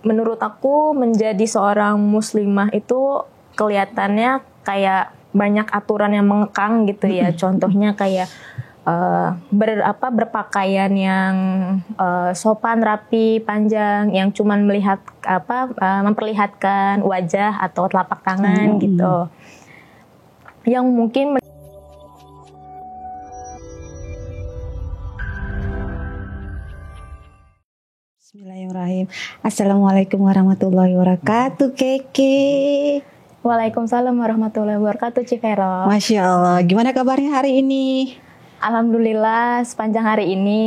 menurut aku menjadi seorang muslimah itu kelihatannya kayak banyak aturan yang mengekang gitu ya. Contohnya kayak berpakaian yang sopan, rapi, panjang, yang cuman memperlihatkan wajah atau telapak tangan gitu. Yang mungkin Bismillahirrahmanirrahim. Assalamualaikum warahmatullahi wabarakatuh, Keke. Waalaikumsalam warahmatullahi wabarakatuh, Civero. Masya Allah, gimana kabarnya hari ini? Alhamdulillah sepanjang hari ini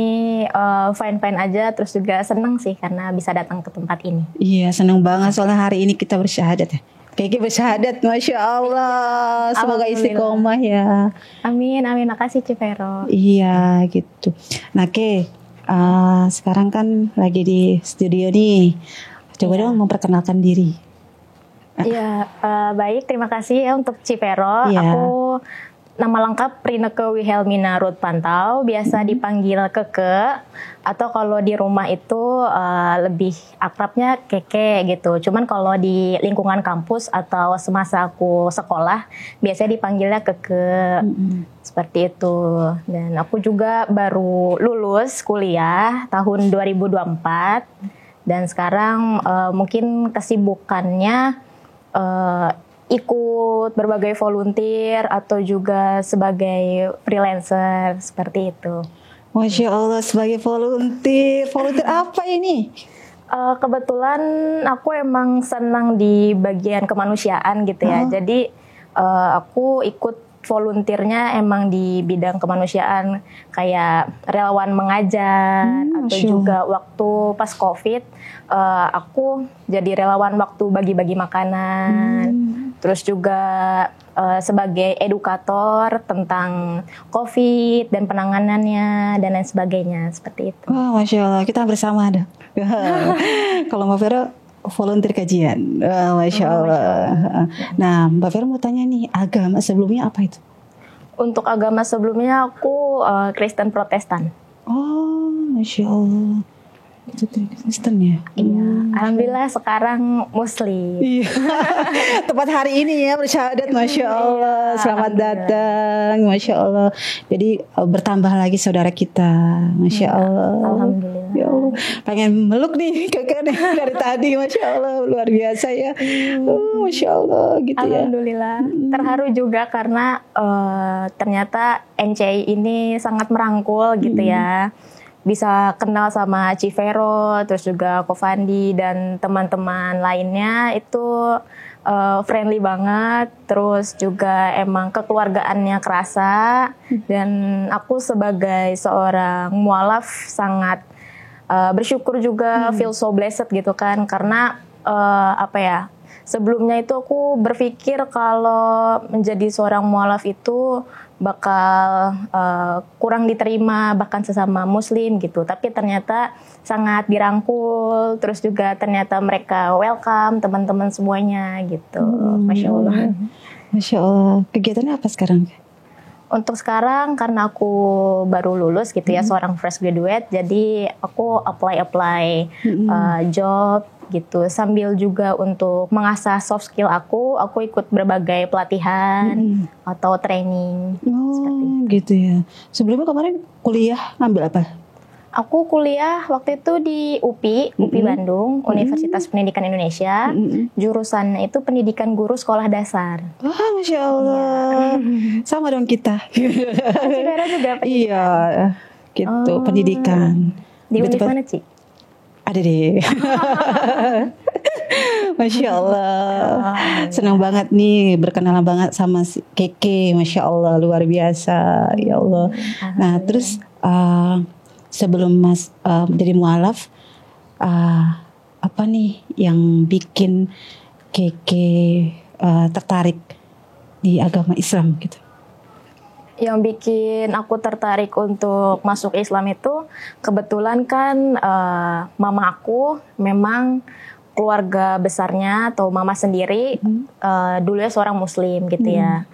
fine-fine aja, terus juga seneng sih karena bisa datang ke tempat ini. Iya, seneng banget soalnya hari ini kita bersyahadat ya. Keke bersyahadat, Masya Allah. Semoga istiqomah ya. Amin, amin. Makasih, Civero. Iya, gitu. Nah, sekarang kan lagi di studio nih. Coba dong memperkenalkan diri. Iya, baik. Terima kasih ya untuk Civero. Iya. Aku nama lengkap Rineke Wilhelmina Ruth Pantau, biasa dipanggil Keke, atau kalau di rumah itu lebih akrabnya Keke gitu. Cuman kalau di lingkungan kampus atau semasa aku sekolah, biasanya dipanggilnya Keke. Seperti itu. Dan aku juga baru lulus kuliah tahun 2024, dan sekarang mungkin kesibukannya ikut berbagai volunteer atau juga sebagai freelancer seperti itu. Masya Allah, sebagai volunteer apa ini? Kebetulan aku emang senang di bagian kemanusiaan gitu ya. Jadi aku ikut volunteernya emang di bidang kemanusiaan, kayak relawan mengajar atau juga waktu pas COVID aku jadi relawan waktu bagi-bagi makanan. Terus juga sebagai edukator tentang COVID dan penanganannya dan lain sebagainya, seperti itu. Wah, Masya Allah, kita bersama ada. Kalau Mbak Vero volunteer kajian, Masya Allah. Nah, Mbak Vero mau tanya nih, agama sebelumnya apa itu? Untuk agama sebelumnya aku Kristen Protestan. Oh, Masya Allah. Itu Kristen ya? Iya, alhamdulillah sekarang Muslim. Iya. Tepat hari ini ya bersyahadat, Masya Allah. Selamat datang, Masya Allah. Jadi bertambah lagi saudara kita, Masya Allah. Alhamdulillah. Ya Allah, pengen meluk nih kakak dari tadi, Masya Allah, luar biasa ya. Masya Allah, gitu ya. Alhamdulillah. Terharu juga karena ternyata NCI ini sangat merangkul gitu ya. Bisa kenal sama Civero, terus juga Kofandi dan teman-teman lainnya itu friendly banget, terus juga emang kekeluargaannya kerasa, dan aku sebagai seorang mualaf sangat bersyukur juga, feel so blessed gitu kan, karena sebelumnya itu aku berpikir kalau menjadi seorang mualaf itu bakal kurang diterima bahkan sesama muslim gitu, tapi ternyata sangat dirangkul, terus juga ternyata mereka welcome teman-teman semuanya gitu. Masya Allah. Masya Allah. Kegiatannya apa sekarang? Untuk sekarang karena aku baru lulus gitu ya, seorang fresh graduate, jadi aku apply job gitu, sambil juga untuk mengasah soft skill aku ikut berbagai pelatihan atau training. Oh, gitu ya. Sebelumnya kemarin kuliah ngambil apa? Aku kuliah waktu itu di UPI Bandung, Universitas Pendidikan Indonesia. Jurusannya itu pendidikan guru sekolah dasar. Wah, Masya Allah. Sama dong kita. Civero juga pendidikan. Iya, gitu, pendidikan. Di Univ mana, Ci? Ada deh. Masya Allah. Senang banget nih berkenalan banget sama si Keke. Masya Allah, luar biasa. Ya Allah. Nah, terus sebelum Mas menjadi mualaf, apa nih yang bikin Keke tertarik di agama Islam gitu? Yang bikin aku tertarik untuk masuk Islam itu kebetulan kan mama aku memang keluarga besarnya atau mama sendiri dulunya seorang muslim gitu ya.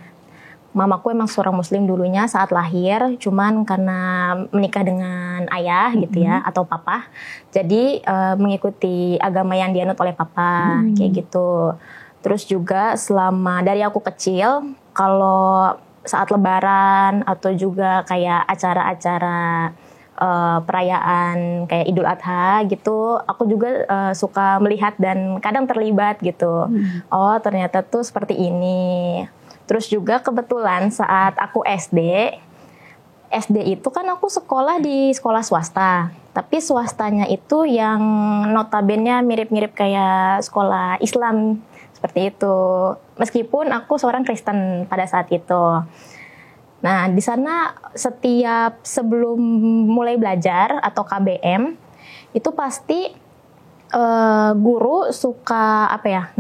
mamaku emang seorang muslim dulunya saat lahir, cuman karena menikah dengan ayah gitu ya atau papa, jadi mengikuti agama yang dianut oleh papa kayak gitu. Terus juga selama dari aku kecil, kalau saat lebaran atau juga kayak acara-acara perayaan kayak Idul Adha gitu, aku juga suka melihat dan kadang terlibat gitu. Oh ternyata tuh seperti ini. Terus juga kebetulan saat aku SD itu kan aku sekolah di sekolah swasta. Tapi swastanya itu yang notabene mirip-mirip kayak sekolah Islam seperti itu. Meskipun aku seorang Kristen pada saat itu. Nah, di sana setiap sebelum mulai belajar atau KBM itu pasti guru suka kayak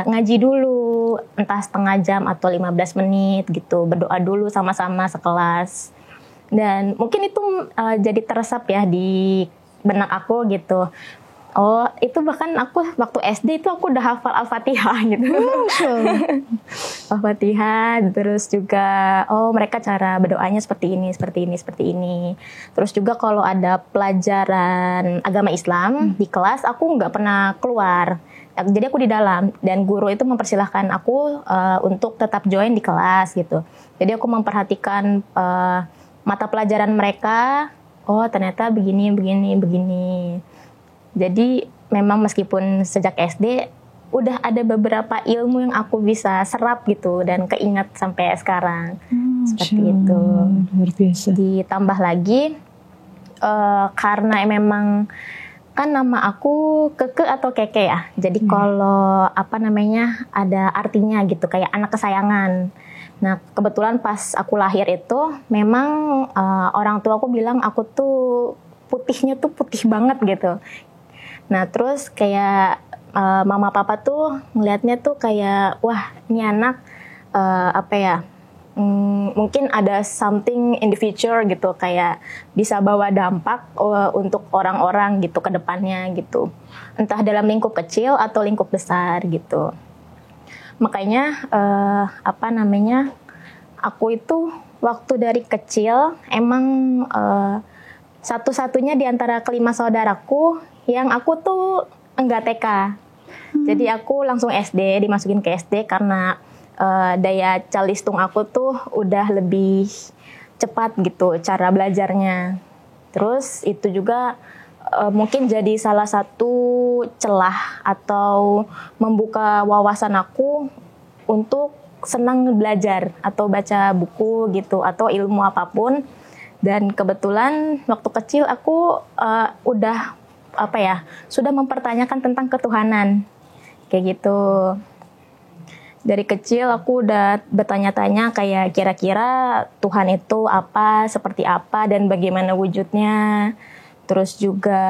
ngaji dulu entah setengah jam atau 15 menit gitu, berdoa dulu sama-sama sekelas. Dan mungkin itu jadi teresap ya di benak aku gitu. Oh, itu bahkan aku waktu SD itu aku udah hafal Al-Fatihah gitu. Al-Fatihah, terus juga mereka cara berdoanya seperti ini. Terus juga kalau ada pelajaran agama Islam di kelas, aku nggak pernah keluar. Jadi aku di dalam dan guru itu mempersilahkan aku untuk tetap join di kelas gitu. Jadi aku memperhatikan mata pelajaran mereka. Oh, ternyata begini. Jadi memang meskipun sejak SD udah ada beberapa ilmu yang aku bisa serap gitu dan keingat sampai sekarang. Seperti itu. Luar biasa. Ditambah lagi karena memang kan nama aku Keke atau Keke ya. Jadi kalau ada artinya gitu kayak anak kesayangan. Nah, kebetulan pas aku lahir itu memang orang tua aku bilang aku tuh putihnya tuh putih banget gitu. Nah, terus kayak mama papa tuh ngelihatnya tuh kayak wah, ini anak mungkin ada something in the future gitu, kayak bisa bawa dampak untuk orang-orang gitu ke depannya gitu. Entah dalam lingkup kecil atau lingkup besar gitu. Makanya aku itu waktu dari kecil emang satu-satunya di antara kelima saudaraku yang aku tuh enggak TK. Jadi aku langsung SD, dimasukin ke SD karena daya calistung aku tuh udah lebih cepat gitu cara belajarnya. Terus itu juga mungkin jadi salah satu celah atau membuka wawasan aku untuk senang belajar atau baca buku gitu atau ilmu apapun. Dan kebetulan waktu kecil aku sudah mempertanyakan tentang ketuhanan kayak gitu. Dari kecil aku udah bertanya-tanya kayak kira-kira Tuhan itu apa, seperti apa dan bagaimana wujudnya. Terus juga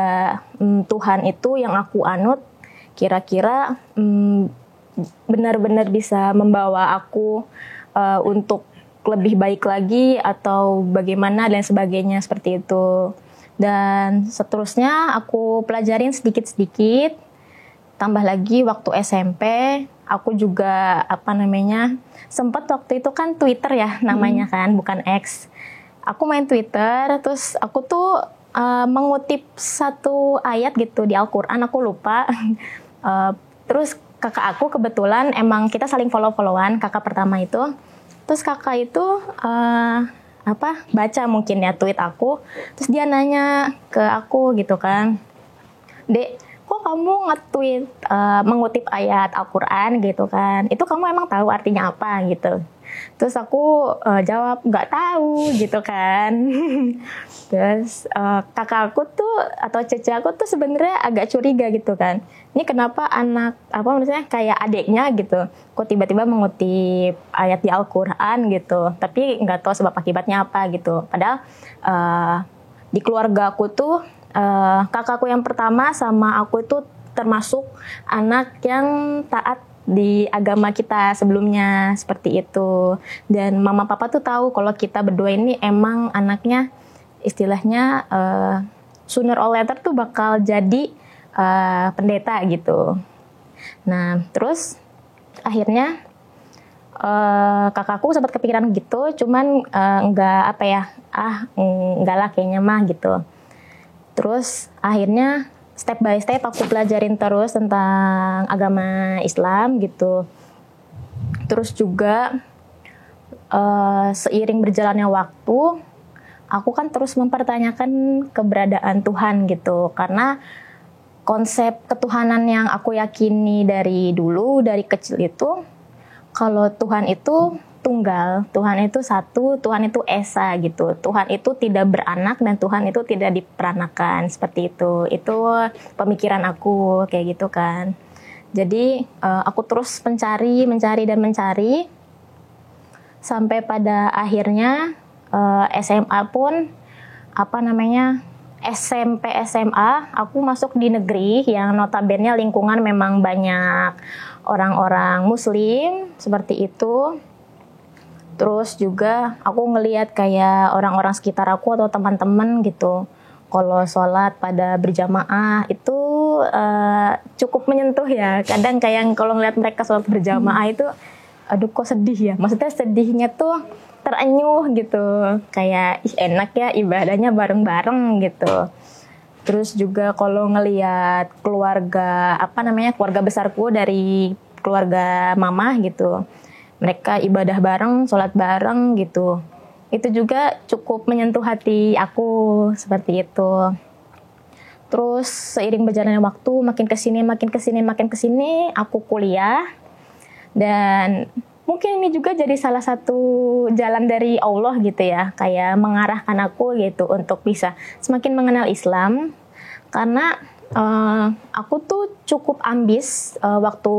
Tuhan itu yang aku anut kira-kira benar-benar bisa membawa aku untuk lebih baik lagi atau bagaimana dan sebagainya seperti itu. Dan seterusnya aku pelajarin sedikit-sedikit. Tambah lagi waktu SMP, aku juga sempat waktu itu kan Twitter ya namanya kan, bukan X. Aku main Twitter, terus aku tuh mengutip satu ayat gitu di Al-Quran, aku lupa. Terus kakak aku kebetulan emang kita saling follow-followan, kakak pertama itu. Terus kakak itu baca mungkin ya tweet aku, terus dia nanya ke aku gitu kan, Dek, kok kamu nge-tweet mengutip ayat Al-Quran gitu kan, itu kamu emang tahu artinya apa gitu. Terus aku jawab nggak tahu gitu kan. Terus kakak aku tuh atau cece aku tuh sebenarnya agak curiga gitu kan, ini kenapa anak kayak adiknya gitu kok tiba-tiba mengutip ayat di Al-Quran gitu, tapi nggak tahu sebab akibatnya apa gitu. Padahal di keluarga aku tuh kakakku yang pertama sama aku itu termasuk anak yang taat di agama kita sebelumnya seperti itu. Dan mama papa tuh tahu kalau kita berdua ini emang anaknya istilahnya sooner or later tuh bakal jadi pendeta gitu. Nah terus akhirnya kakakku sempat kepikiran gitu, cuman enggak apa ya, enggak lah kayaknya mah gitu. Terus akhirnya step by step aku pelajarin terus tentang agama Islam gitu. Terus juga seiring berjalannya waktu, aku kan terus mempertanyakan keberadaan Tuhan gitu. Karena konsep ketuhanan yang aku yakini dari dulu, dari kecil itu, kalau Tuhan itu tunggal, Tuhan itu satu, Tuhan itu esa gitu. Tuhan itu tidak beranak dan Tuhan itu tidak diperanakan, seperti itu. Itu pemikiran aku kayak gitu kan. Jadi aku terus mencari dan mencari sampai pada akhirnya SMA pun SMP SMA aku masuk di negeri yang notabene lingkungan memang banyak orang-orang Muslim seperti itu. Terus juga aku ngelihat kayak orang-orang sekitar aku atau teman-teman gitu, kalau sholat pada berjamaah itu cukup menyentuh ya. Kadang kayak kalau ngelihat mereka sholat berjamaah itu, aduh kok sedih ya. Maksudnya sedihnya tuh terenyuh gitu, kayak enak ya ibadahnya bareng-bareng gitu. Terus juga kalau ngelihat keluarga keluarga besarku dari keluarga mama gitu, mereka ibadah bareng, sholat bareng gitu. Itu juga cukup menyentuh hati aku seperti itu. Terus seiring berjalannya waktu makin kesini aku kuliah. Dan mungkin ini juga jadi salah satu jalan dari Allah gitu ya, kayak mengarahkan aku gitu untuk bisa semakin mengenal Islam. Karena aku tuh cukup ambis waktu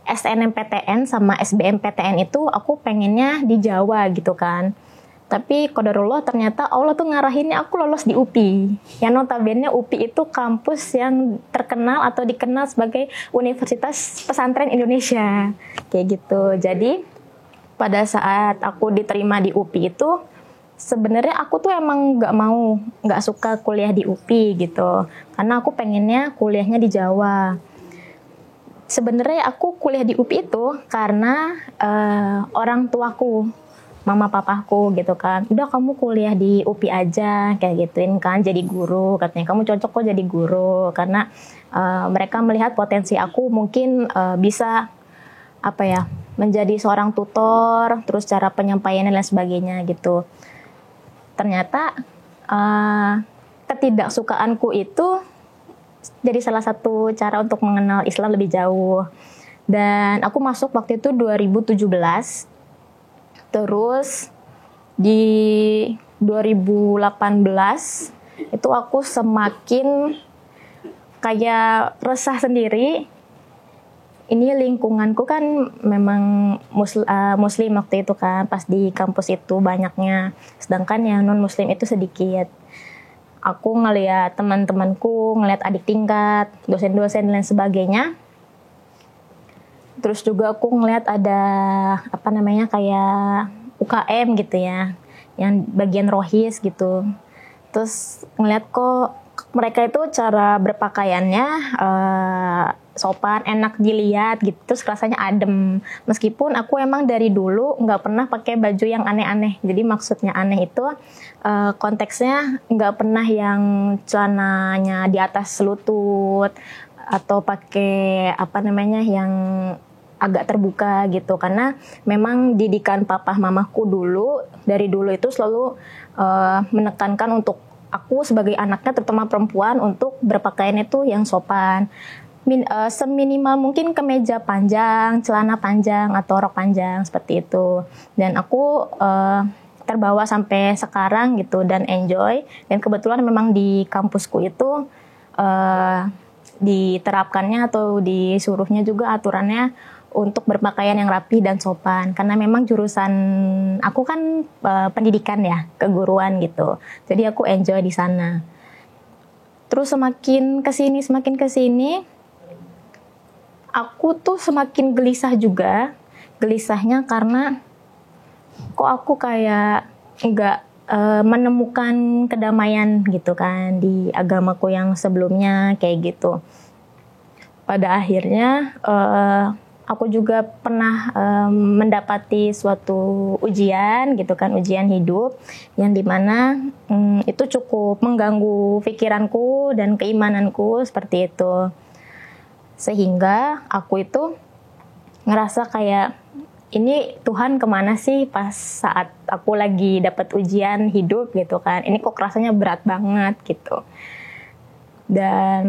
SNMPTN sama SBMPTN itu aku pengennya di Jawa gitu kan. Tapi qadarullah ternyata Allah tuh ngarahinnya aku lolos di UPI. Yang notabene UPI itu kampus yang terkenal atau dikenal sebagai Universitas Pesantren Indonesia. Kayak gitu. Jadi pada saat aku diterima di UPI itu, sebenarnya aku tuh emang nggak suka kuliah di UPI gitu. Karena aku pengennya kuliahnya di Jawa. Sebenarnya aku kuliah di UPI itu karena orang tuaku, mama papaku gitu kan, udah kamu kuliah di UPI aja kayak gituin kan, jadi guru katanya, kamu cocok kok jadi guru. Karena mereka melihat potensi aku mungkin bisa menjadi seorang tutor, terus cara penyampaiannya dan lain sebagainya gitu. Ternyata ketidaksukaanku itu jadi salah satu cara untuk mengenal Islam lebih jauh. Dan aku masuk waktu itu 2017. Terus di 2018 itu aku semakin kayak resah sendiri. Ini lingkunganku kan memang muslim waktu itu kan, pas di kampus itu banyaknya. Sedangkan yang non-muslim itu sedikit. Aku ngelihat teman-temanku, ngelihat adik tingkat, dosen-dosen dan lain sebagainya. Terus juga aku ngelihat ada kayak UKM gitu ya, yang bagian rohis gitu. Terus ngelihat kok mereka itu cara berpakaiannya sopan, enak dilihat gitu, terus rasanya adem. Meskipun aku emang dari dulu nggak pernah pakai baju yang aneh-aneh. Jadi maksudnya aneh itu konteksnya nggak pernah yang celananya di atas lutut atau pakai yang agak terbuka gitu. Karena memang didikan papa mamaku dari dulu itu selalu menekankan untuk aku sebagai anaknya, terutama perempuan, untuk berpakaian itu yang sopan. Seminimal mungkin kemeja panjang, celana panjang, atau rok panjang seperti itu. Dan aku terbawa sampai sekarang gitu dan enjoy. Dan kebetulan memang di kampusku itu diterapkannya atau disuruhnya juga aturannya untuk berpakaian yang rapi dan sopan. Karena memang jurusan aku kan pendidikan ya, keguruan gitu. Jadi aku enjoy di sana. Terus semakin kesini, aku tuh semakin gelisah juga. Gelisahnya karena kok aku kayak nggak menemukan kedamaian gitu kan di agamaku yang sebelumnya kayak gitu. Pada akhirnya aku juga pernah mendapati suatu ujian gitu kan, ujian hidup yang dimana itu cukup mengganggu pikiranku dan keimananku seperti itu. Sehingga aku itu ngerasa kayak, ini Tuhan kemana sih pas saat aku lagi dapat ujian hidup gitu kan. Ini kok rasanya berat banget gitu. Dan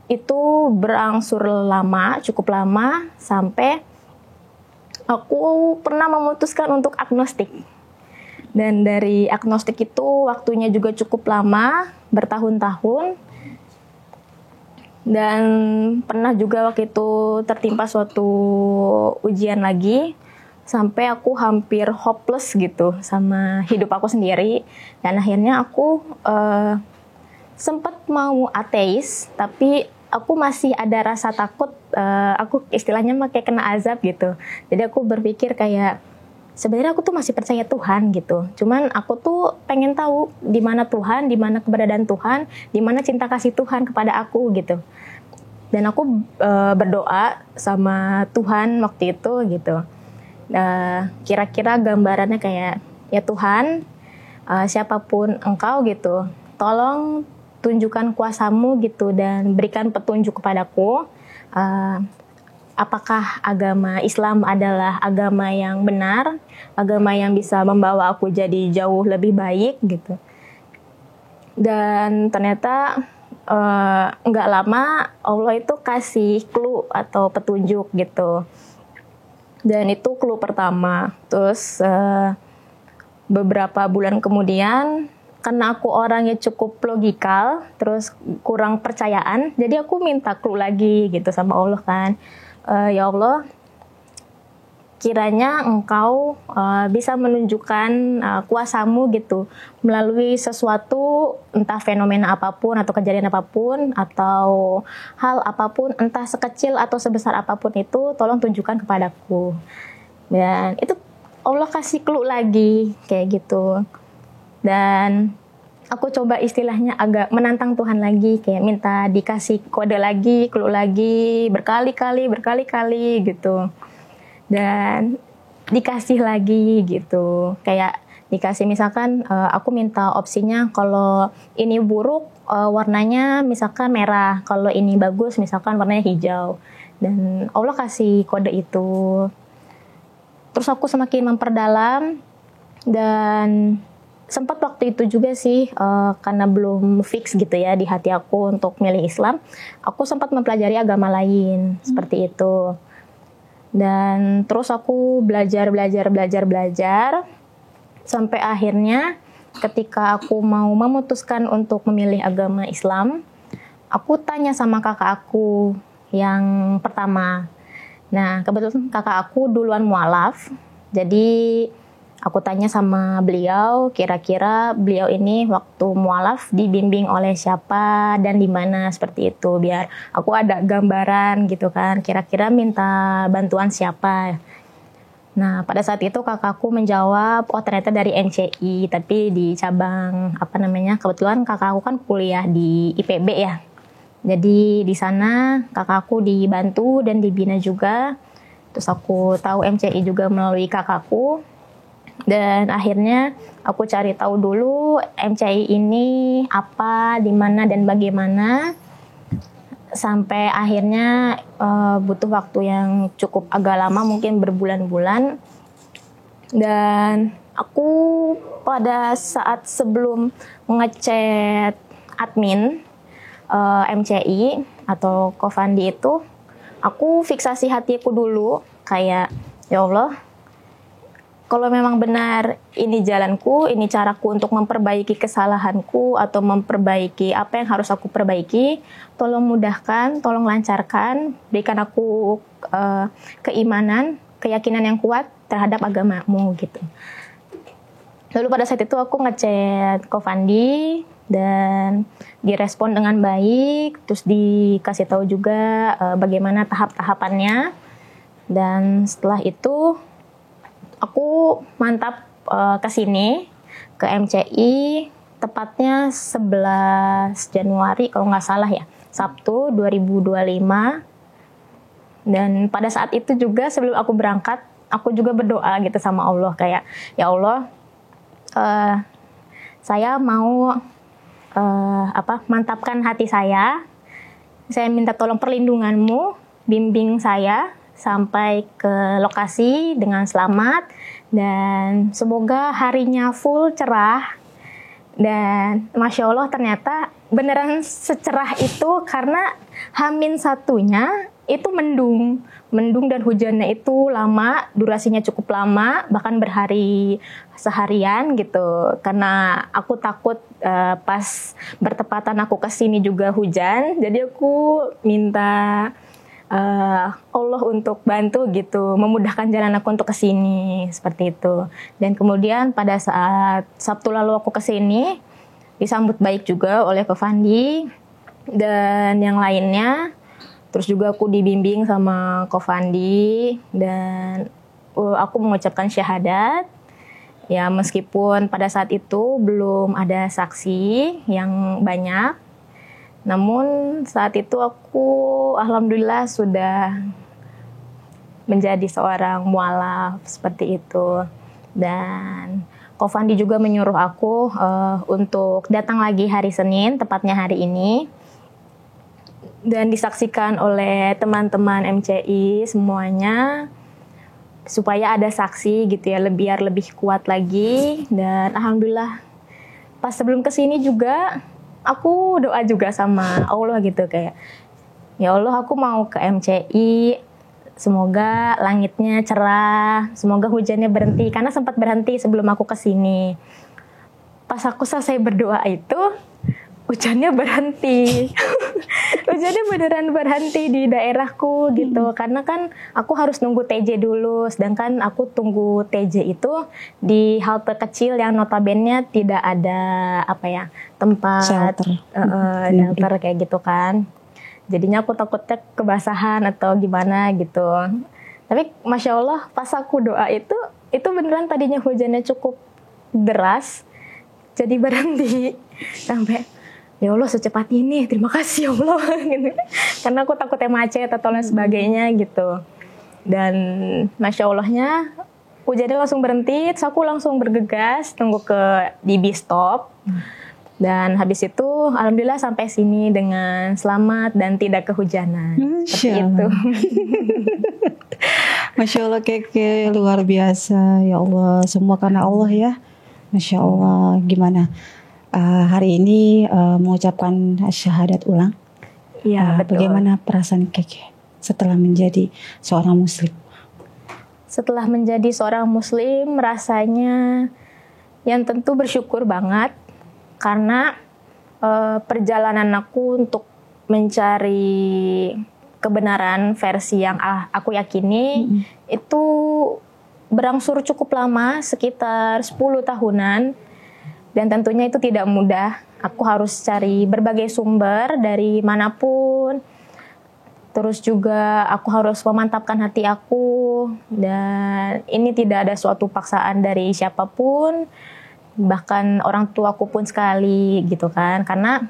itu berangsur lama, cukup lama, sampai aku pernah memutuskan untuk agnostik. Dan dari agnostik itu waktunya juga cukup lama, bertahun-tahun. Dan pernah juga waktu itu tertimpa suatu ujian lagi, sampai aku hampir hopeless gitu sama hidup aku sendiri. Dan akhirnya aku sempat mau ateis, tapi aku masih ada rasa takut, aku istilahnya kayak kena azab gitu. Jadi aku berpikir kayak, sebenarnya aku tuh masih percaya Tuhan gitu. Cuman aku tuh pengen tahu di mana Tuhan, di mana keberadaan Tuhan, di mana cinta kasih Tuhan kepada aku gitu. Dan aku berdoa sama Tuhan waktu itu gitu. Kira-kira gambarannya kayak, ya Tuhan, siapapun Engkau gitu, tolong tunjukkan kuasa-Mu gitu dan berikan petunjuk kepadaku. Apakah agama Islam adalah agama yang benar, agama yang bisa membawa aku jadi jauh lebih baik gitu. Dan ternyata nggak lama Allah itu kasih clue atau petunjuk gitu. Dan itu clue pertama. Terus beberapa bulan kemudian, karena aku orangnya cukup logikal, terus kurang percayaan, jadi aku minta clue lagi gitu sama Allah kan. Ya Allah, kiranya Engkau bisa menunjukkan kuasa-Mu gitu melalui sesuatu, entah fenomena apapun atau kejadian apapun atau hal apapun, entah sekecil atau sebesar apapun itu, tolong tunjukkan kepadaku. Dan itu Allah kasih clue lagi kayak gitu. Dan aku coba istilahnya agak menantang Tuhan lagi, kayak minta dikasih kode lagi, clue lagi, berkali-kali gitu. Dan dikasih lagi gitu, kayak dikasih misalkan aku minta opsinya kalau ini buruk warnanya misalkan merah, kalau ini bagus misalkan warnanya hijau. Dan Allah kasih kode itu. Terus aku semakin memperdalam, dan sempat waktu itu juga sih karena belum fix gitu ya di hati aku untuk milih Islam, aku sempat mempelajari agama lain seperti itu. Dan terus aku belajar sampai akhirnya ketika aku mau memutuskan untuk memilih agama Islam, aku tanya sama kakak aku yang pertama. Nah, kebetulan kakak aku duluan mualaf, jadi aku tanya sama beliau, kira-kira beliau ini waktu mualaf dibimbing oleh siapa dan di mana seperti itu, biar aku ada gambaran gitu kan, kira-kira minta bantuan siapa. Nah, pada saat itu kakakku menjawab, oh ternyata dari NCI, tapi di cabang kebetulan kakakku kan kuliah di IPB ya. Jadi di sana kakakku dibantu dan dibina juga. Terus aku tahu MCI juga melalui kakakku. Dan akhirnya aku cari tahu dulu MCI ini apa, di mana dan bagaimana. Sampai akhirnya butuh waktu yang cukup agak lama, mungkin berbulan-bulan. Dan aku pada saat sebelum ngechat admin MCI atau Kofandi itu, aku fiksasi hatiku dulu kayak, ya Allah, kalau memang benar ini jalanku, ini caraku untuk memperbaiki kesalahanku atau memperbaiki apa yang harus aku perbaiki, tolong mudahkan, tolong lancarkan, berikan aku keimanan, keyakinan yang kuat terhadap agamamu gitu. Lalu pada saat itu aku ngechat Kofandi dan direspon dengan baik, terus dikasih tahu juga bagaimana tahap-tahapannya. Dan setelah itu aku mantap ke sini, ke MCI, tepatnya 11 Januari kalau nggak salah ya, Sabtu 2025. Dan pada saat itu juga sebelum aku berangkat, aku juga berdoa gitu sama Allah kayak, ya Allah, saya mau mantapkan hati saya minta tolong perlindunganmu, bimbing saya sampai ke lokasi dengan selamat, dan semoga harinya full cerah. Dan Masya Allah ternyata beneran secerah itu karena H-1-nya itu mendung dan hujannya itu lama, durasinya cukup lama, bahkan berhari seharian gitu. Karena aku takut pas bertepatan aku kesini juga hujan, jadi aku minta Allah untuk bantu gitu, memudahkan jalan aku untuk kesini seperti itu. Dan kemudian pada saat Sabtu lalu aku kesini disambut baik juga oleh Ko Fandi dan yang lainnya. Terus juga aku dibimbing sama Ko Fandi dan aku mengucapkan syahadat. Ya meskipun pada saat itu belum ada saksi yang banyak, namun saat itu aku alhamdulillah sudah menjadi seorang mualaf seperti itu. Dan Ko Fandi juga menyuruh aku untuk datang lagi hari Senin, tepatnya hari ini. Dan disaksikan oleh teman-teman MCI semuanya supaya ada saksi gitu ya, biar lebih kuat lagi. Dan alhamdulillah pas sebelum kesini juga aku doa juga sama Allah gitu kayak, ya Allah aku mau ke MCI, semoga langitnya cerah, semoga hujannya berhenti, karena sempat berhenti sebelum aku kesini. Pas aku selesai berdoa itu, hujannya berhenti. Hujannya beneran berhenti di daerahku gitu, karena kan aku harus nunggu TJ dulu, sedangkan aku tunggu TJ itu di halte kecil yang notabene tidak ada tempat shelter kayak gitu kan. Jadinya aku takutnya kebasahan atau gimana gitu. Tapi Masya Allah pas aku doa itu beneran tadinya hujannya cukup deras, jadi berhenti sampai, ya Allah secepat ini, terima kasih ya Allah gitu. Karena aku takutnya macet atau lain sebagainya gitu. Dan Masya Allahnya hujannya langsung berhenti, terus aku langsung bergegas tunggu di bis stop. Dan habis itu alhamdulillah sampai sini dengan selamat dan tidak kehujanan. Seperti itu. Masya Allah Keke, luar biasa ya Allah, semua karena Allah ya. Masya Allah. Gimana hari ini mengucapkan syahadat ulang? Iya, betul. Bagaimana perasaan Keke setelah menjadi seorang muslim? Setelah menjadi seorang muslim rasanya yang tentu bersyukur banget, karena perjalanan aku untuk mencari kebenaran versi yang aku yakini itu berangsur cukup lama, sekitar 10 tahunan. Dan tentunya itu tidak mudah. Aku harus cari berbagai sumber dari manapun. Terus juga aku harus memantapkan hati aku. Dan ini tidak ada suatu paksaan dari siapapun. Bahkan orang tuaku pun sekali gitu kan. Karena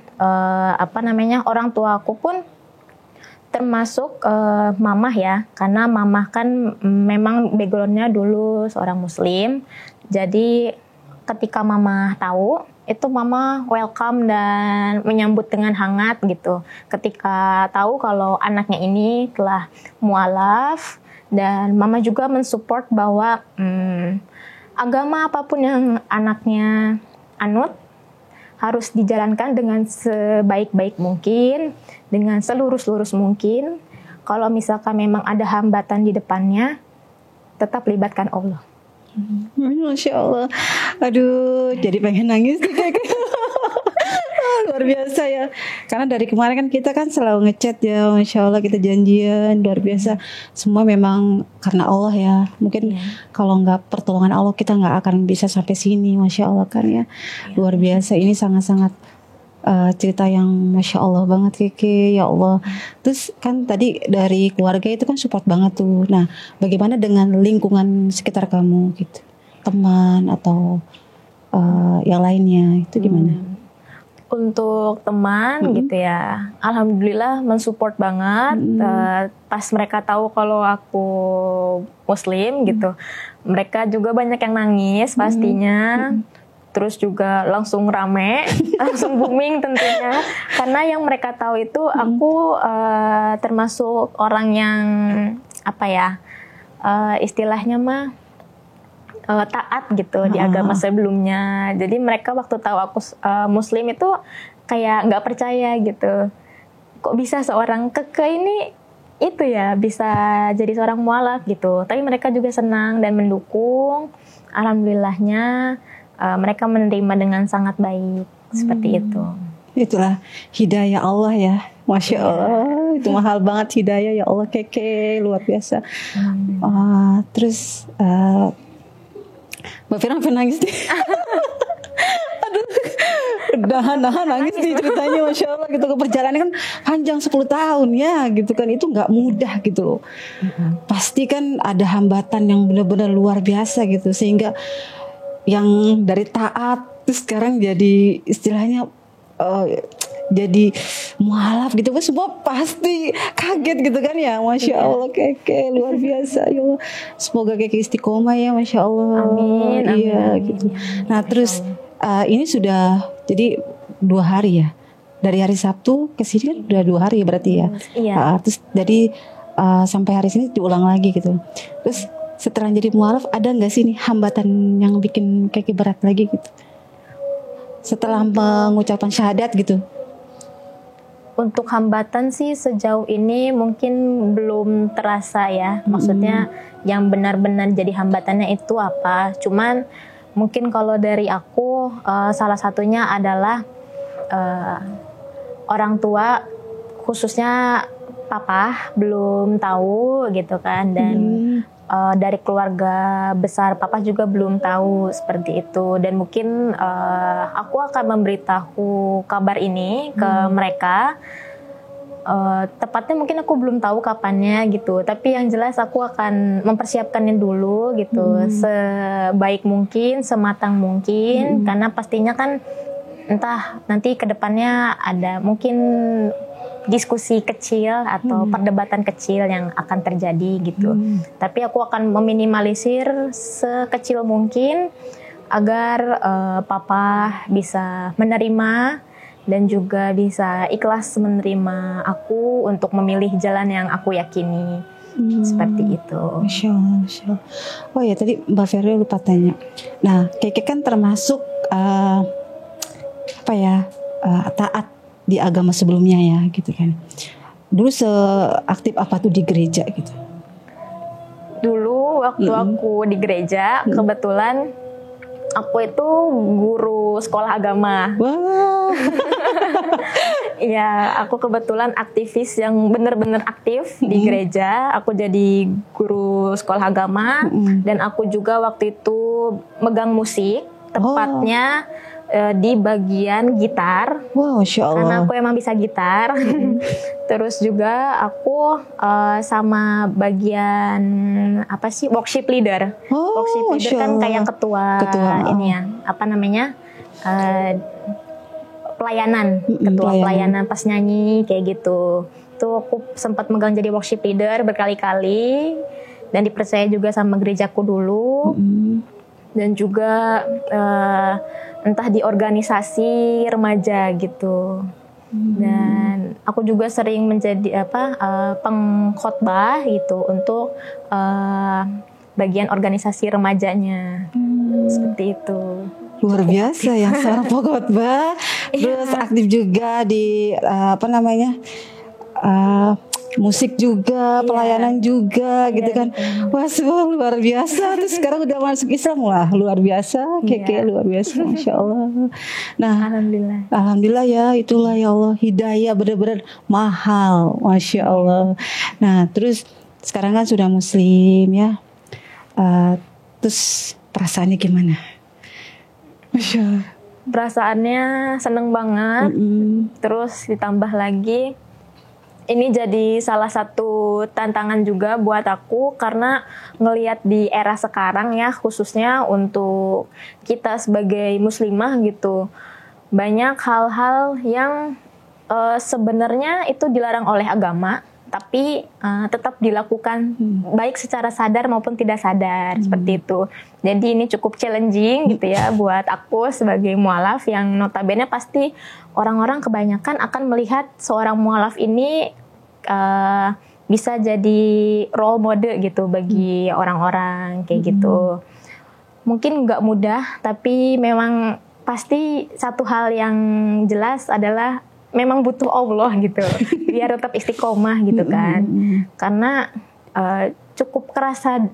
orang tuaku pun termasuk mamah ya. Karena mamah kan memang backgroundnya dulu seorang muslim. Jadi ketika mama tahu, itu mama welcome dan menyambut dengan hangat gitu. Ketika tahu kalau anaknya ini telah mualaf, dan mama juga mensupport bahwa agama apapun yang anaknya anut harus dijalankan dengan sebaik-baik mungkin, dengan selurus-lurus mungkin. Kalau misalkan memang ada hambatan di depannya, tetap libatkan Allah. Masya Allah, aduh, jadi pengen nangis nih kayak luar biasa ya. Karena dari kemarin kan kita kan selalu ngechat ya, Masya Allah kita janjian luar biasa. Semua memang karena Allah ya. Mungkin kalau nggak pertolongan Allah kita nggak akan bisa sampai sini, Masya Allah kan ya. Luar biasa, ini sangat-sangat cerita yang Masya Allah banget Keke, ya Allah. Terus kan tadi dari keluarga itu kan support banget tuh. Nah bagaimana dengan lingkungan sekitar kamu gitu, teman atau yang lainnya itu gimana? Untuk teman gitu ya, alhamdulillah mensupport banget. Pas mereka tahu kalau aku Muslim gitu, mereka juga banyak yang nangis pastinya. Terus juga langsung rame, langsung booming tentunya. Karena yang mereka tahu itu aku termasuk orang yang apa ya, istilahnya mah taat gitu di agama sebelumnya. Jadi mereka waktu tahu aku Muslim itu kayak nggak percaya gitu. Kok bisa seorang keke ini itu ya bisa jadi seorang mualaf gitu. Tapi mereka juga senang dan mendukung. Alhamdulillahnya mereka menerima dengan sangat baik seperti itu. Itulah hidayah Allah ya, Masya Allah. Itu mahal banget hidayah ya Allah, Keke luar biasa. Terus Mbak Fira sampai nangis nih. Aduh, nahan nangis nih ceritanya, Masya Allah gitu. Perjalanan kan panjang 10 tahun ya gitu kan. Itu gak mudah gitu loh. Pasti kan ada hambatan yang benar-benar luar biasa gitu. Sehingga yang dari taat terus sekarang jadi istilahnya jadi mualaf gitu, semua pasti kaget gitu kan ya. Masya Allah, Keke luar biasa ya Allah. Semoga Keke istiqomah ya, Masya Allah. Amin. Iya amin. gitu. Nah terus ini sudah jadi 2 hari ya, dari hari Sabtu ke sini kan udah 2 hari berarti ya. Iya. Terus jadi sampai hari sini diulang lagi gitu. Terus setelah jadi mualaf ada nggak sih nih hambatan yang bikin Keke berat lagi gitu? Setelah mengucapkan syahadat gitu. Untuk hambatan sih sejauh ini mungkin belum terasa ya. Maksudnya yang benar-benar jadi hambatannya itu apa. Cuman mungkin kalau dari aku salah satunya adalah orang tua, khususnya papa belum tahu gitu kan. Dan dari keluarga besar papa juga belum tahu seperti itu. Dan mungkin aku akan memberitahu kabar ini ke mereka. Tepatnya mungkin aku belum tahu kapannya gitu. Tapi yang jelas aku akan mempersiapkannya dulu gitu. Sebaik mungkin, sematang mungkin. Karena pastinya kan entah nanti kedepannya ada mungkin diskusi kecil atau perdebatan kecil yang akan terjadi gitu. Tapi aku akan meminimalisir sekecil mungkin agar papa bisa menerima dan juga bisa ikhlas menerima aku untuk memilih jalan yang aku yakini. Seperti itu. Masya Allah, Masya Allah. Oh ya tadi Mbak Ferry lupa tanya. Nah, Keke kan termasuk taat di agama sebelumnya ya gitu kan. Dulu seaktif apa tuh di gereja gitu? Dulu waktu aku di gereja kebetulan aku itu guru sekolah agama. Wah. Iya, aku kebetulan aktivis yang benar-benar aktif di gereja. Aku jadi guru sekolah agama dan aku juga waktu itu megang musik, tepatnya di bagian gitar. Wow, Masya Allah. Karena aku emang bisa gitar. Terus juga aku sama bagian worship leader. Worship leader kan kayak ketua ini ya, pelayanan, ketua pelayanan pas nyanyi kayak gitu. Tuh aku sempat megang jadi worship leader berkali-kali dan dipercaya juga sama gerejaku dulu. Dan juga entah di organisasi remaja gitu. Dan aku juga sering menjadi pengkhotbah gitu untuk bagian organisasi remajanya. Seperti itu. Luar biasa ya seorang pengkhotbah. Terus aktif juga di musik juga, pelayanan juga gitu kan. Wah, luar biasa. Terus sekarang udah masuk Islam, wah luar biasa. Keke luar biasa, Masya Allah. Nah, Alhamdulillah ya, itulah ya Allah, hidayah benar-benar mahal, Masya Allah. Nah, terus sekarang kan sudah Muslim ya. Terus perasaannya gimana? Masya Allah. Perasaannya seneng banget. Terus ditambah lagi ini jadi salah satu tantangan juga buat aku karena ngelihat di era sekarang ya, khususnya untuk kita sebagai muslimah gitu, banyak hal-hal yang sebenarnya itu dilarang oleh agama, tapi tetap dilakukan baik secara sadar maupun tidak sadar, seperti itu. Jadi ini cukup challenging gitu ya buat aku sebagai mualaf yang notabene pasti orang-orang kebanyakan akan melihat seorang mualaf ini bisa jadi role model gitu bagi orang-orang kayak gitu. Mungkin nggak mudah, tapi memang pasti satu hal yang jelas adalah memang butuh Allah gitu biar tetap istiqomah gitu kan. Karena cukup kerasa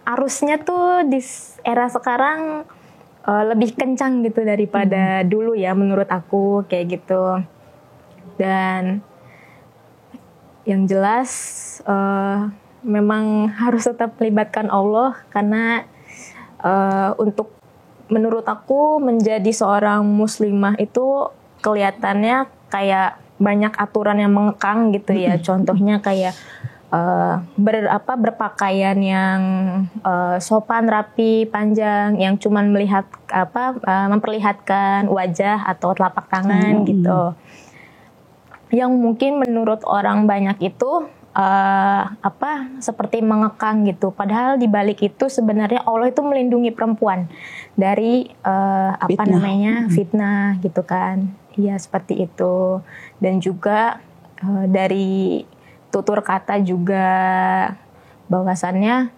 arusnya tuh di era sekarang lebih kencang gitu daripada dulu ya menurut aku kayak gitu. Dan yang jelas memang harus tetap melibatkan Allah karena untuk menurut aku menjadi seorang muslimah itu kelihatannya kayak banyak aturan yang mengekang gitu ya. Contohnya kayak berpakaian yang sopan, rapi, panjang, yang cuman melihat memperlihatkan wajah atau telapak tangan gitu. Yang mungkin menurut orang banyak itu seperti mengekang gitu. Padahal di balik itu sebenarnya Allah itu melindungi perempuan dari fitnah gitu kan. Iya seperti itu. Dan juga dari tutur kata juga bahwasannya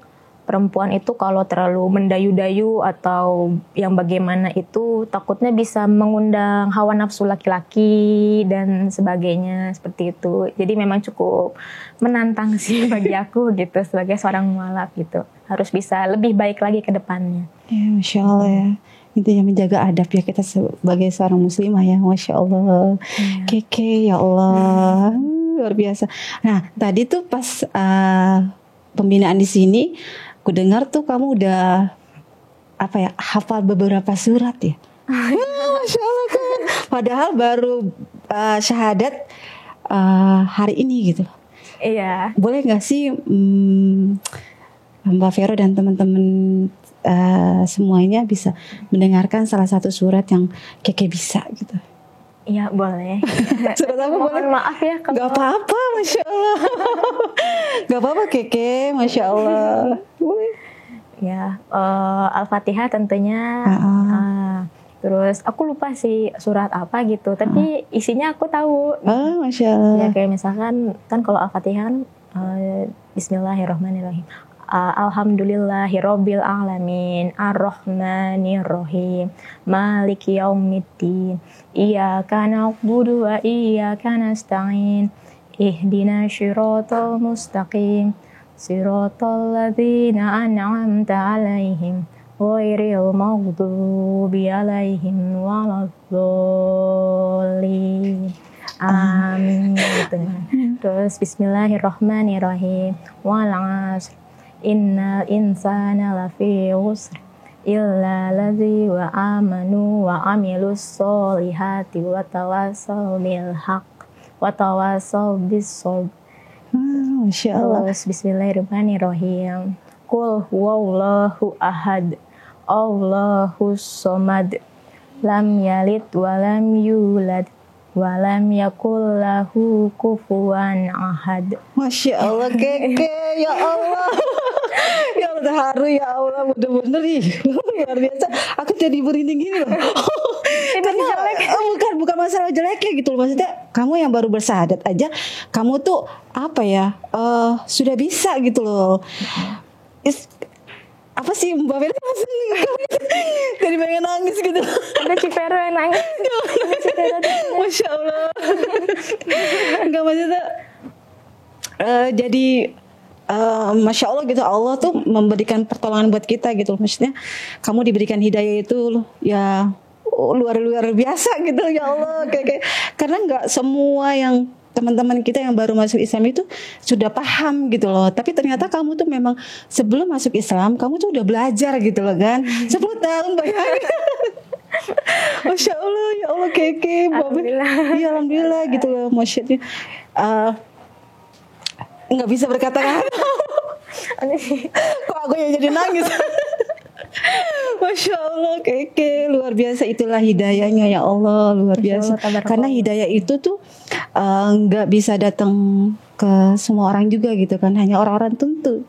perempuan itu kalau terlalu mendayu-dayu atau yang bagaimana itu takutnya bisa mengundang hawa nafsu laki-laki dan sebagainya seperti itu. Jadi memang cukup menantang sih bagi aku gitu sebagai seorang mualaf gitu. Harus bisa lebih baik lagi ke depannya. Ya, Masya Allah ya. Intinya menjaga adab ya kita sebagai seorang muslimah ya. Masya Allah. Keke ya Allah. Luar biasa. Nah tadi tuh pas pembinaan di sini aku dengar tuh kamu udah hafal beberapa surat ya. Masya Allah kan. Padahal baru syahadat hari ini gitu. Iya. Boleh nggak sih Mbak Vero dan teman-teman semuanya bisa mendengarkan salah satu surat yang Keke bisa gitu? Iya boleh. Surat apa? Mohon maaf ya kalau nggak apa-apa, Masya Allah. Nggak apa-apa Keke, Masya Allah. Ya, Al-Fatihah tentunya. Terus aku lupa sih surat apa gitu, tapi isinya aku tahu. Masya Allah. Ya kayak misalkan kan kalau Al-Fatihah kan Bismillahirrahmanirrahim. Alhamdulillahirabbil alamin arrahmanirrahim maliki yaumiddin iyyaka na'budu wa iyyaka nasta'in ihdinas siratal mustaqim siratal ladzina an'amta 'alaihim ghairil maghdubi 'alaihim waladdallin. Amin. Terus Bismillahirrahmanirrahim wal 'asr innal insana lafi khusr illa ladzi wa amanu wa amilus solihati wa tawassaw bil haqq wa tawassaw bis sabr. Masya Allah. Bismillahirrahmanirrahim. Qul huwallahu ahad Allahus somad lam yalid wa lam yulad wa lam yakul lahu kufuwan ahad. Masya Allah Keke, ya Allah. Ya Allah terharu ya Allah, bener-bener nih luar biasa. Aku jadi merinding gini loh. Karena bukan masalah jeleknya gitu loh. Maksudnya kamu yang baru bersahadat aja, kamu tuh sudah bisa gitu loh. Apa sih Mbak Vero jadi pengen nangis gitu. Ada Cipero yang nangis. Masya Allah. Enggak maksudnya jadi Masya Allah gitu, Allah tuh memberikan pertolongan buat kita gitu. Maksudnya kamu diberikan hidayah itu ya luar biasa gitu ya Allah. Karena nggak semua yang teman-teman kita yang baru masuk Islam itu sudah paham gitu loh. Tapi ternyata kamu tuh memang sebelum masuk Islam kamu tuh udah belajar gitu loh kan. 10 tahun bayangin. Masya Allah ya Allah Keke. Iya alhamdulillah gitu loh. Masya Allah. Nggak bisa berkata-kata. Kok aku yang jadi nangis. Masya Allah Keke, luar biasa, itulah hidayahnya ya Allah, luar biasa. Karena hidayah itu tuh nggak bisa datang ke semua orang juga gitu kan, hanya orang-orang tentu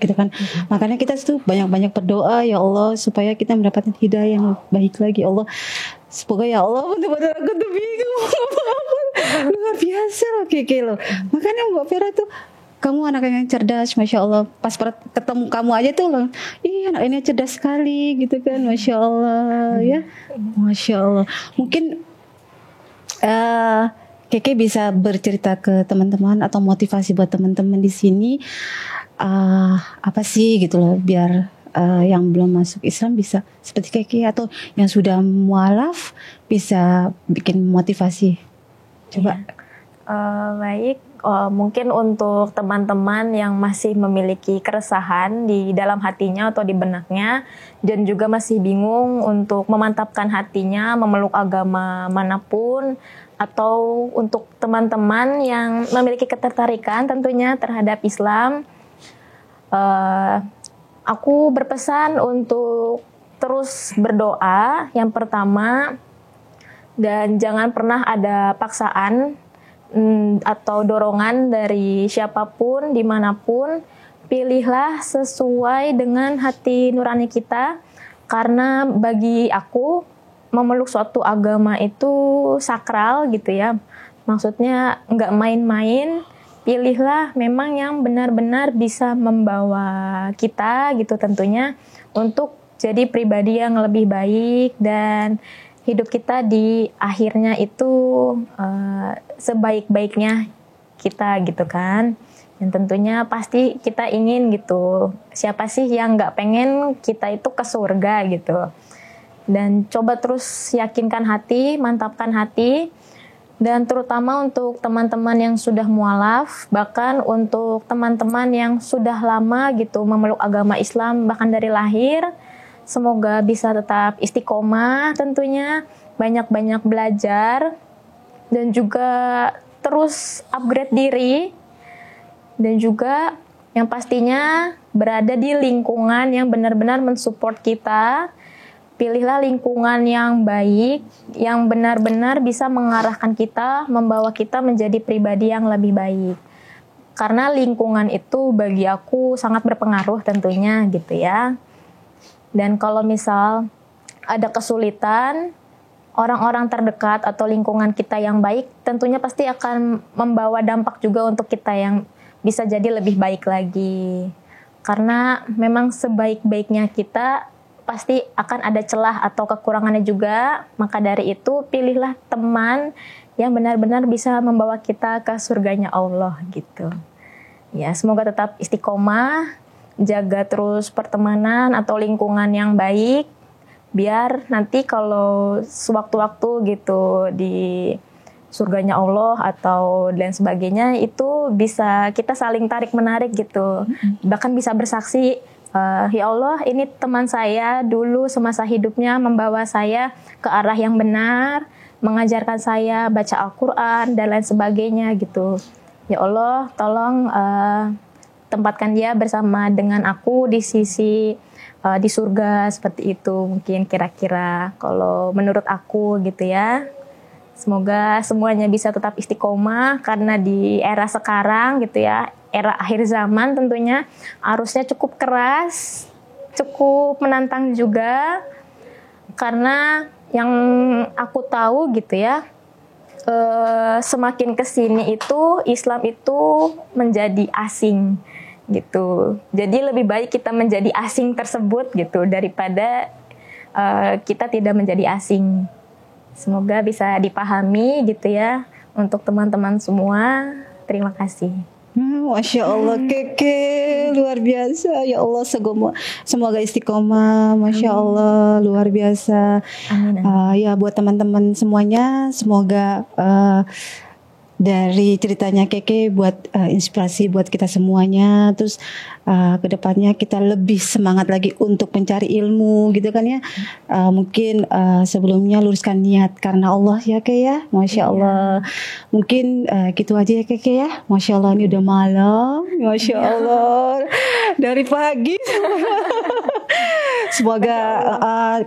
gitu kan. Makanya kita tuh banyak-banyak berdoa ya Allah supaya kita mendapatkan hidayah yang baik lagi. Allah, semoga ya Allah, benar-benar aku tuh bingung luar biasa loh Keke loh. Makanya Mbak Vera tuh, kamu anak yang cerdas, Masya Allah. Pas ketemu kamu aja tuh loh, ih anak ini cerdas sekali gitu kan, Masya Allah ya, Masya Allah. Mungkin Keke bisa bercerita ke teman-teman atau motivasi buat teman-teman di sini, apa sih gitu loh, biar yang belum masuk Islam bisa seperti Keke, atau yang sudah mualaf bisa bikin motivasi. Coba. Baik. Mungkin untuk teman-teman yang masih memiliki keresahan di dalam hatinya atau di benaknya, dan juga masih bingung untuk memantapkan hatinya memeluk agama manapun, atau untuk teman-teman yang memiliki ketertarikan tentunya terhadap Islam, aku berpesan untuk terus berdoa yang pertama, dan jangan pernah ada paksaan atau dorongan dari siapapun, dimanapun. Pilihlah sesuai dengan hati nurani kita, karena bagi aku memeluk suatu agama itu sakral gitu ya, maksudnya nggak main-main. Pilihlah memang yang benar-benar bisa membawa kita gitu tentunya untuk jadi pribadi yang lebih baik, dan hidup kita di akhirnya itu sebaik-baiknya kita gitu kan. Dan tentunya pasti kita ingin gitu, siapa sih yang gak pengen kita itu ke surga gitu. Dan coba terus yakinkan hati, mantapkan hati. Dan terutama untuk teman-teman yang sudah mualaf, bahkan untuk teman-teman yang sudah lama gitu memeluk agama Islam bahkan dari lahir, semoga bisa tetap istiqomah tentunya, banyak-banyak belajar, dan juga terus upgrade diri, dan juga yang pastinya berada di lingkungan yang benar-benar mensupport kita. Pilihlah lingkungan yang baik, yang benar-benar bisa mengarahkan kita, membawa kita menjadi pribadi yang lebih baik. Karena lingkungan itu bagi aku sangat berpengaruh tentunya gitu ya. Dan kalau misal ada kesulitan, orang-orang terdekat atau lingkungan kita yang baik tentunya pasti akan membawa dampak juga untuk kita yang bisa jadi lebih baik lagi. Karena memang sebaik-baiknya kita pasti akan ada celah atau kekurangannya juga. Maka dari itu pilihlah teman yang benar-benar bisa membawa kita ke surganya Allah gitu. Ya, semoga tetap istiqomah, jaga terus pertemanan atau lingkungan yang baik, biar nanti kalau sewaktu-waktu gitu di surganya Allah atau dan sebagainya itu bisa kita saling tarik-menarik gitu. Bahkan bisa bersaksi, ya Allah ini teman saya dulu semasa hidupnya membawa saya ke arah yang benar, mengajarkan saya baca Al-Quran dan lain sebagainya gitu. Ya Allah tolong tempatkan dia bersama dengan aku di sisi di surga, seperti itu mungkin kira-kira kalau menurut aku gitu ya. Semoga semuanya bisa tetap istiqomah, karena di era sekarang gitu ya, era akhir zaman tentunya arusnya cukup keras, cukup menantang juga. Karena yang aku tahu gitu ya, semakin kesini itu Islam itu menjadi asing gitu. Jadi lebih baik kita menjadi asing tersebut gitu daripada kita tidak menjadi asing. Semoga bisa dipahami gitu ya untuk teman-teman semua. Terima kasih. Masya Allah Keke, luar biasa ya Allah, semoga istiqomah, Masya Allah, luar biasa. Amin. Ya buat teman-teman semuanya, semoga dari ceritanya Keke buat inspirasi buat kita semuanya. Terus kedepannya kita lebih semangat lagi untuk mencari ilmu gitu kan ya. Mungkin sebelumnya luruskan niat karena Allah ya Keke ya. Masya Allah. Mungkin gitu aja ya Keke ya. Masya Allah, ini udah malam. Masya Allah. Dari pagi Semoga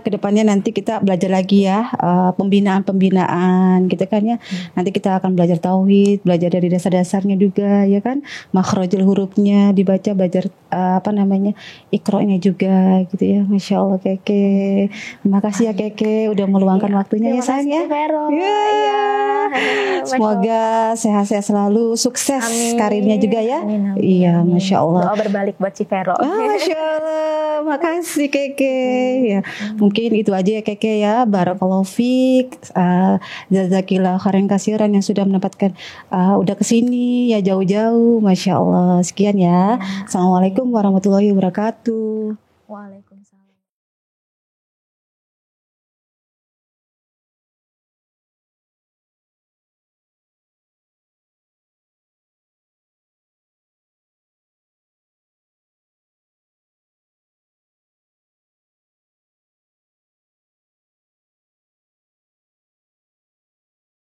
kedepannya nanti kita belajar lagi ya, pembinaan gitu kan ya. Nanti kita akan belajar tauhid, belajar dari dasar-dasarnya juga ya kan, makhrajul hurufnya dibaca, belajar iqra'nya juga gitu ya. Masya Allah Keke, terima kasih ya Keke udah meluangkan waktunya ya sayang ya. Semoga sehat-sehat selalu, sukses karirnya juga ya. Iya, Masya Allah. Doa berbalik buat Civero. Masya Allah, makasih Keke. Ya, mungkin itu aja ya Keke ya. Barakallahu fiik. Jazakillah khairan kasiran yang sudah mendapatkan udah kesini ya jauh-jauh. Masya Allah. Sekian ya. Assalamualaikum warahmatullahi wabarakatuh. Waalaikumsalam.